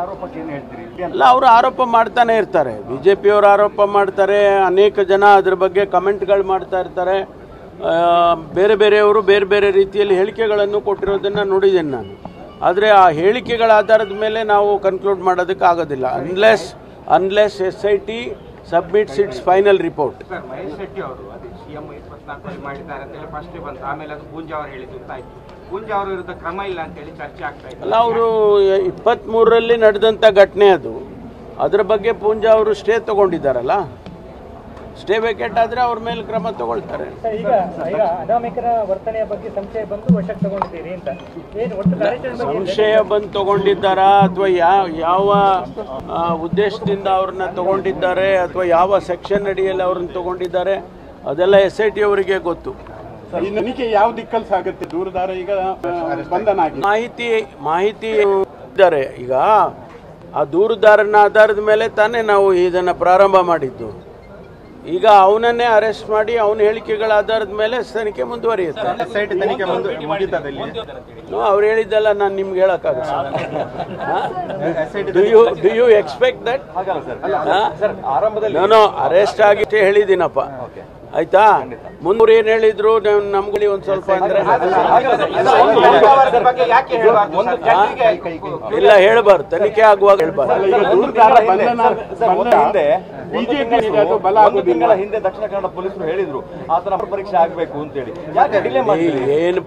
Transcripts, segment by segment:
ಆರೋಪಕ್ಕೆ ಏನು ಹೇಳ್ತೀರಿ? ಅಲ್ಲ, ಅವರು ಆರೋಪ ಮಾಡ್ತಾನೆ ಇರ್ತಾರೆ, ಬಿಜೆಪಿಯವರು ಆರೋಪ ಮಾಡ್ತಾರೆ, ಅನೇಕ ಜನ ಅದ್ರ ಬಗ್ಗೆ ಕಮೆಂಟ್ಗಳು ಮಾಡ್ತಾ ಇರ್ತಾರೆ. ಬೇರೆ ಬೇರೆಯವರು ಬೇರೆ ಬೇರೆ ರೀತಿಯಲ್ಲಿ ಹೇಳಿಕೆಗಳನ್ನು ಕೊಟ್ಟಿರೋದನ್ನು ನೋಡಿದ್ದೇನೆ ನಾನು. ಆದರೆ ಆ ಹೇಳಿಕೆಗಳ ಆಧಾರದ ಮೇಲೆ ನಾವು ಕನ್ಕ್ಲೂಡ್ ಮಾಡೋದಕ್ಕೆ ಆಗೋದಿಲ್ಲ unless SIT submits it's final report. Mahesh Shetty ಅವರು ಅದೇ CM 24 ಮಾಡಿದ್ದಾರೆ ಅಂತೇಳಿ ಫಸ್ಟ್ ಬಂತು, ಆಮೇಲೆ ಅದು ಪೂಂಜಾ ಅವರು ಹೇಳಿದ್ದು ಗೊತ್ತಾಯ್ತು. ಪೂಂಜಾ ಅವರ ವಿರುದ್ಧ ಕ್ರಮ ಇಲ್ಲ ಅಂತೇಳಿ ಚರ್ಚೆ ಆಗ್ತಾ ಇದೆ. ಅಲ್ಲ, ಅವರು 23ರಲ್ಲಿ ನಡೆದಂಥ ಘಟನೆ ಅದು. ಅದರ ಬಗ್ಗೆ ಪೂಂಜಾ ಅವರು ಸ್ಟೇ ತಗೊಂಡಿದ್ದಾರಲ್ಲ, ಸ್ಟೇ ವೇಕೆಟ್ ಆದರೆ ಅವ್ರ ಮೇಲೆ ಕ್ರಮ ತಗೊಳ್ತಾರೆ. ಈಗ ಅನಾಮಿಕರ ವರ್ತನೆಯ ಬಗ್ಗೆ ಸಂಶಯ ಬಂದು ವಶಕ್ಕೆ ತಗೊಂಡಿದ್ದೀರಿ ಅಂತ ಸಂಶಯ ಬಂದು ತಗೊಂಡಿದ್ದಾರಾ ಅಥವಾ ಯಾವ ಉದ್ದೇಶದಿಂದ ಅವ್ರನ್ನ ತಗೊಂಡಿದ್ದಾರೆ ಅಥವಾ ಯಾವ ಸೆಕ್ಷನ್ ಅಡಿಯಲ್ಲಿ ಅವ್ರನ್ನ ತಗೊಂಡಿದ್ದಾರೆ ಅದೆಲ್ಲ SIT ಅವರಿಗೆ ಗೊತ್ತು. ಈ ತನಿಖೆ ಯಾವ ದಿಕ್ಕಲ್ಲಿ ಸಾಗುತ್ತೆ? ದೂರದಾರ ಈಗ ಬಂಧನ ಆಗಿದೆ, ಮಾಹಿತಿ ಇದ್ದಾರೆ. ಈಗ ಆ ದೂರುದಾರನ ಆಧಾರದ ಮೇಲೆ ತಾನೇ ನಾವು ಇದನ್ನು ಪ್ರಾರಂಭ ಮಾಡಿದ್ದು. ಈಗ ಅವನನ್ನೇ ಅರೆಸ್ಟ್ ಮಾಡಿ ಅವನ ಹೇಳಿಕೆಗಳ ಆಧಾರದ ಮೇಲೆ ತನಿಖೆ ಮುಂದುವರಿಯುತ್ತೆ. ಅವ್ರು ಹೇಳಿದ್ದಲ್ಲ ನಾನು ನಿಮ್ಗೆ ಹೇಳಕ್ಕಾಗಲ್ಲ. Do you expect that? ನಾನು ಅರೆಸ್ಟ್ ಆಗಿ ಹೇಳಿದ್ದೀನಪ್ಪ, ಆಯ್ತಾ? ಮುಂದೂರು ಏನ್ ಹೇಳಿದ್ರು ನಮ್ಗಳಿ ಒಂದ್ ಸ್ವಲ್ಪ ಅಂದ್ರೆ ಇಲ್ಲ, ಹೇಳ್ಬಾರ್ದು, ತನಿಖೆ ಆಗುವಾಗ ಹೇಳ್ಬಾರ್ದು. ಹಿಂದೆ ದಕ್ಷಿಣ ಕನ್ನಡ ಪೊಲೀಸರು ಹೇಳಿದ್ರು ಆತನ ಪರೀಕ್ಷೆ ಆಗಬೇಕು ಅಂತೇಳಿ. ಏನು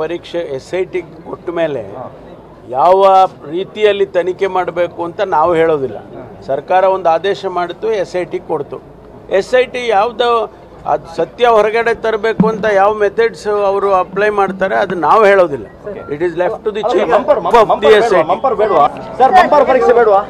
ಪರೀಕ್ಷೆ SIT ಕೊಟ್ಟ ಮೇಲೆ ಯಾವ ರೀತಿಯಲ್ಲಿ ತನಿಖೆ ಮಾಡಬೇಕು ಅಂತ ನಾವು ಹೇಳೋದಿಲ್ಲ. ಸರ್ಕಾರ ಒಂದು ಆದೇಶ ಮಾಡಿತು, SIT ಕೊಡ್ತು. SIT ಯಾವ್ದು ಅದು ಸತ್ಯ ಹೊರಗಡೆ ತರಬೇಕು ಅಂತ ಯಾವ ಮೆಥಡ್ಸ್ ಅವರು ಅಪ್ಲೈ ಮಾಡ್ತಾರೆ ಅದು ನಾವು ಹೇಳೋದಿಲ್ಲ. It is left to the chief of the SIT. ಪರೀಕ್ಷೆ ಬೇಡವಾ?